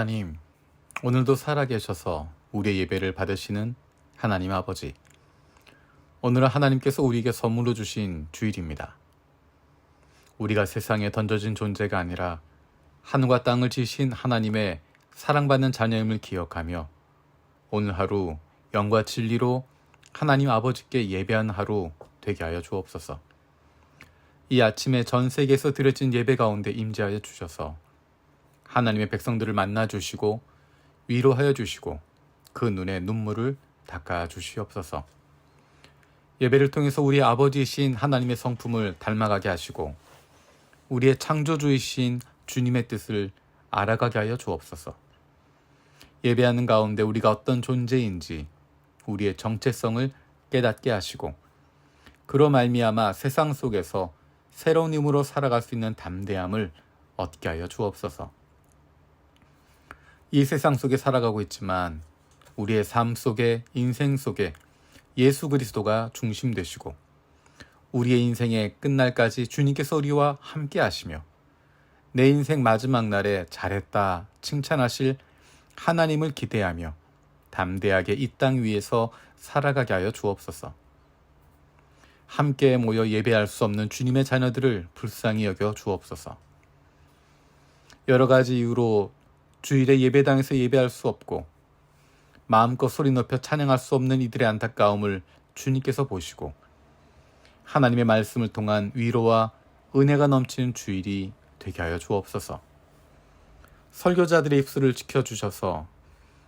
하나님, 오늘도 살아계셔서 우리의 예배를 받으시는 하나님 아버지, 오늘은 하나님께서 우리에게 선물로 주신 주일입니다. 우리가 세상에 던져진 존재가 아니라 하늘과 땅을 지으신 하나님의 사랑받는 자녀임을 기억하며 오늘 하루 영과 진리로 하나님 아버지께 예배하는 하루 되게 하여 주옵소서. 이 아침에 전 세계에서 드려진 예배 가운데 임재하여 주셔서 하나님의 백성들을 만나 주시고 위로하여 주시고 그 눈에 눈물을 닦아 주시옵소서. 예배를 통해서 우리의 아버지이신 하나님의 성품을 닮아가게 하시고 우리의 창조주이신 주님의 뜻을 알아가게 하여 주옵소서. 예배하는 가운데 우리가 어떤 존재인지 우리의 정체성을 깨닫게 하시고 그로 말미암아 세상 속에서 새로운 힘으로 살아갈 수 있는 담대함을 얻게 하여 주옵소서. 이 세상 속에 살아가고 있지만 우리의 삶 속에, 인생 속에 예수 그리스도가 중심 되시고 우리의 인생의 끝날까지 주님께서 우리와 함께 하시며 내 인생 마지막 날에 잘했다 칭찬하실 하나님을 기대하며 담대하게 이 땅 위에서 살아가게 하여 주옵소서. 함께 모여 예배할 수 없는 주님의 자녀들을 불쌍히 여겨 주옵소서. 여러 가지 이유로 주일에 예배당에서 예배할 수 없고 마음껏 소리 높여 찬양할 수 없는 이들의 안타까움을 주님께서 보시고 하나님의 말씀을 통한 위로와 은혜가 넘치는 주일이 되게 하여 주옵소서. 설교자들의 입술을 지켜주셔서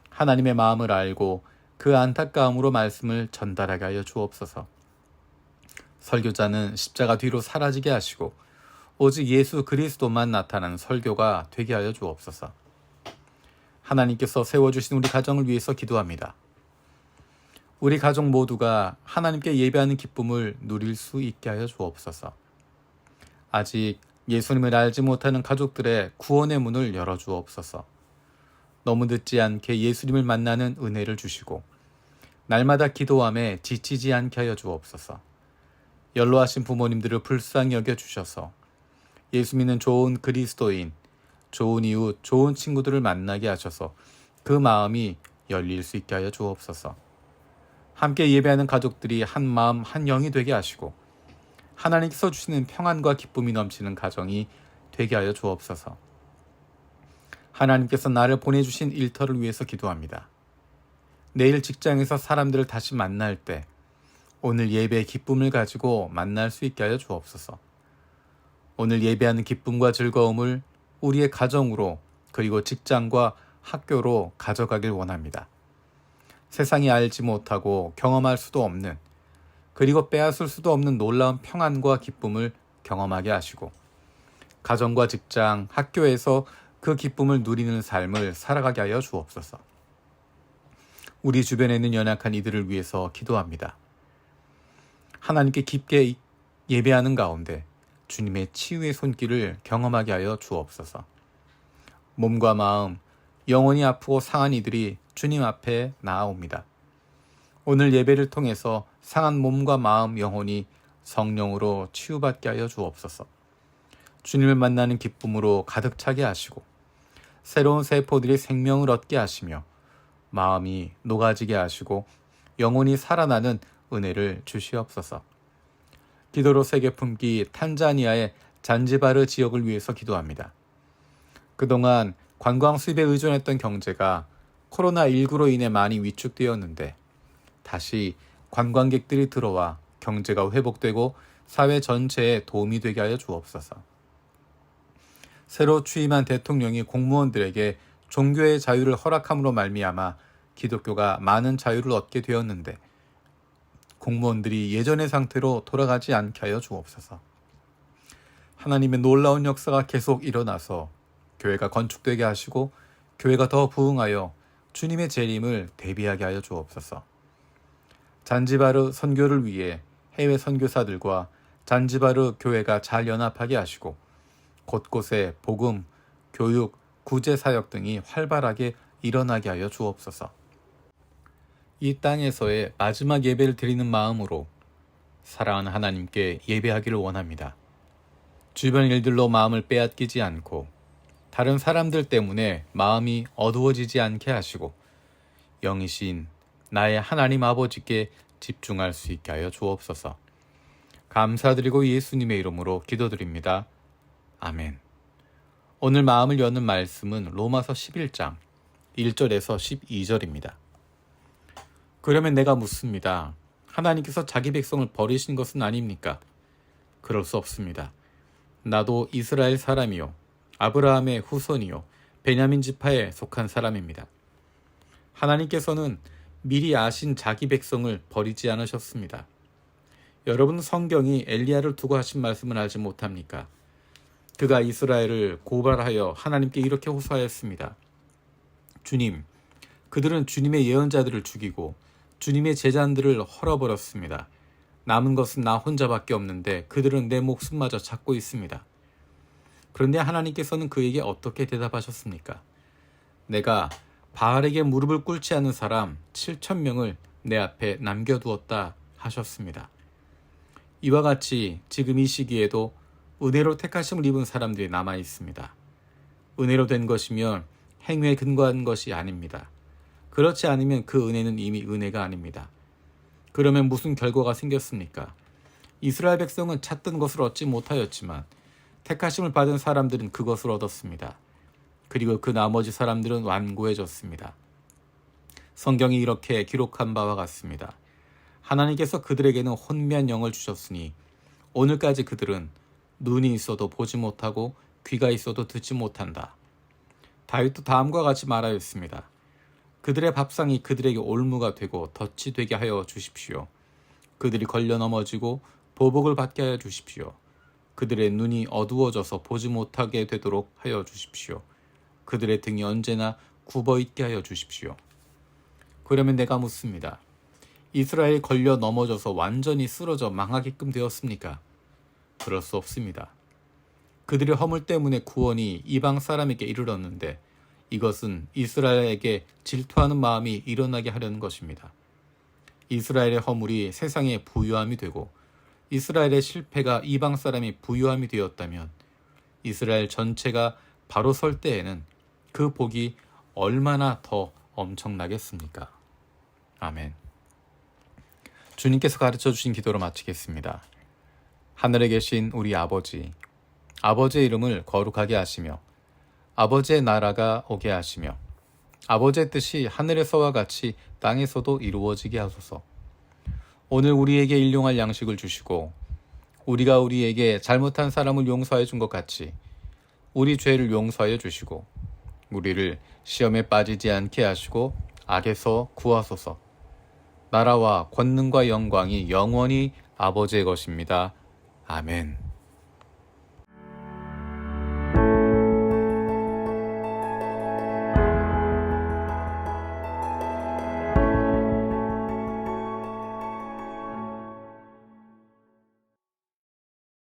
하나님의 마음을 알고 그 안타까움으로 말씀을 전달하게 하여 주옵소서. 설교자는 십자가 뒤로 사라지게 하시고 오직 예수 그리스도만 나타나는 설교가 되게 하여 주옵소서. 하나님께서 세워주신 우리 가정을 위해서 기도합니다. 우리 가족 모두가 하나님께 예배하는 기쁨을 누릴 수 있게 하여 주옵소서. 아직 예수님을 알지 못하는 가족들의 구원의 문을 열어주옵소서. 너무 늦지 않게 예수님을 만나는 은혜를 주시고 날마다 기도함에 지치지 않게 하여 주옵소서. 연로하신 부모님들을 불쌍히 여겨주셔서 예수 믿는 좋은 그리스도인, 좋은 이웃, 좋은 친구들을 만나게 하셔서 그 마음이 열릴 수 있게 하여 주옵소서. 함께 예배하는 가족들이 한 마음 한 영이 되게 하시고 하나님께서 주시는 평안과 기쁨이 넘치는 가정이 되게 하여 주옵소서. 하나님께서 나를 보내주신 일터를 위해서 기도합니다. 내일 직장에서 사람들을 다시 만날 때 오늘 예배의 기쁨을 가지고 만날 수 있게 하여 주옵소서. 오늘 예배하는 기쁨과 즐거움을 우리의 가정으로 그리고 직장과 학교로 가져가길 원합니다. 세상이 알지 못하고 경험할 수도 없는 그리고 빼앗을 수도 없는 놀라운 평안과 기쁨을 경험하게 하시고 가정과 직장, 학교에서 그 기쁨을 누리는 삶을 살아가게 하여 주옵소서. 우리 주변에 있는 연약한 이들을 위해서 기도합니다. 하나님께 깊게 예배하는 가운데 주님의 치유의 손길을 경험하게 하여 주옵소서. 몸과 마음, 영혼이 아프고 상한 이들이 주님 앞에 나아옵니다. 오늘 예배를 통해서 상한 몸과 마음, 영혼이 성령으로 치유받게 하여 주옵소서. 주님을 만나는 기쁨으로 가득 차게 하시고 새로운 세포들이 생명을 얻게 하시며 마음이 녹아지게 하시고 영혼이 살아나는 은혜를 주시옵소서. 기도로 세계 품기 탄자니아의 잔지바르 지역을 위해서 기도합니다. 그동안 관광 수입에 의존했던 경제가 코로나19로 인해 많이 위축되었는데 다시 관광객들이 들어와 경제가 회복되고 사회 전체에 도움이 되게 하여 주옵소서. 새로 취임한 대통령이 공무원들에게 종교의 자유를 허락함으로 말미암아 기독교가 많은 자유를 얻게 되었는데 공무원들이 예전의 상태로 돌아가지 않게 하여 주옵소서. 하나님의 놀라운 역사가 계속 일어나서 교회가 건축되게 하시고 교회가 더 부흥하여 주님의 재림을 대비하게 하여 주옵소서. 잔지바르 선교를 위해 해외 선교사들과 잔지바르 교회가 잘 연합하게 하시고 곳곳에 복음, 교육, 구제 사역 등이 활발하게 일어나게 하여 주옵소서. 이 땅에서의 마지막 예배를 드리는 마음으로 사랑하는 하나님께 예배하기를 원합니다. 주변 일들로 마음을 빼앗기지 않고 다른 사람들 때문에 마음이 어두워지지 않게 하시고 영이신 나의 하나님 아버지께 집중할 수 있게 하여 주옵소서. 감사드리고 예수님의 이름으로 기도드립니다. 아멘. 오늘 마음을 여는 말씀은 로마서 11장 1절에서 12절입니다. 그러면 내가 묻습니다. 하나님께서 자기 백성을 버리신 것은 아닙니까? 그럴 수 없습니다. 나도 이스라엘 사람이요 아브라함의 후손이요 베냐민 지파에 속한 사람입니다. 하나님께서는 미리 아신 자기 백성을 버리지 않으셨습니다. 여러분, 성경이 엘리야를 두고 하신 말씀을 알지 못합니까? 그가 이스라엘을 고발하여 하나님께 이렇게 호소하였습니다. 주님, 그들은 주님의 예언자들을 죽이고 주님의 제자들을 헐어버렸습니다. 남은 것은 나 혼자밖에 없는데 그들은 내 목숨마저 찾고 있습니다. 그런데 하나님께서는 그에게 어떻게 대답하셨습니까? 내가 바알에게 무릎을 꿇지 않은 사람 7,000명을 내 앞에 남겨두었다 하셨습니다. 이와 같이 지금 이 시기에도 은혜로 택하심을 입은 사람들이 남아 있습니다. 은혜로 된 것이면 행위에 근거한 것이 아닙니다. 그렇지 않으면 그 은혜는 이미 은혜가 아닙니다. 그러면 무슨 결과가 생겼습니까? 이스라엘 백성은 찾던 것을 얻지 못하였지만 택하심을 받은 사람들은 그것을 얻었습니다. 그리고 그 나머지 사람들은 완고해졌습니다. 성경이 이렇게 기록한 바와 같습니다. 하나님께서 그들에게는 혼미한 영을 주셨으니 오늘까지 그들은 눈이 있어도 보지 못하고 귀가 있어도 듣지 못한다. 다윗도 다음과 같이 말하였습니다. 그들의 밥상이 그들에게 올무가 되고 덫이 되게 하여 주십시오. 그들이 걸려 넘어지고 보복을 받게 하여 주십시오. 그들의 눈이 어두워져서 보지 못하게 되도록 하여 주십시오. 그들의 등이 언제나 굽어있게 하여 주십시오. 그러면 내가 묻습니다. 이스라엘이 걸려 넘어져서 완전히 쓰러져 망하게끔 되었습니까? 그럴 수 없습니다. 그들의 허물 때문에 구원이 이방 사람에게 이르렀는데 이것은 이스라엘에게 질투하는 마음이 일어나게 하려는 것입니다. 이스라엘의 허물이 세상에 부유함이 되고 이스라엘의 실패가 이방 사람이 부유함이 되었다면 이스라엘 전체가 바로 설 때에는 그 복이 얼마나 더 엄청나겠습니까? 아멘. 주님께서 가르쳐 주신 기도로 마치겠습니다. 하늘에 계신 우리 아버지, 아버지의 이름을 거룩하게 하시며 아버지의 나라가 오게 하시며 아버지의 뜻이 하늘에서와 같이 땅에서도 이루어지게 하소서. 오늘 우리에게 일용할 양식을 주시고 우리가 우리에게 잘못한 사람을 용서해 준 것 같이 우리 죄를 용서하여 주시고 우리를 시험에 빠지지 않게 하시고 악에서 구하소서. 나라와 권능과 영광이 영원히 아버지의 것입니다. 아멘.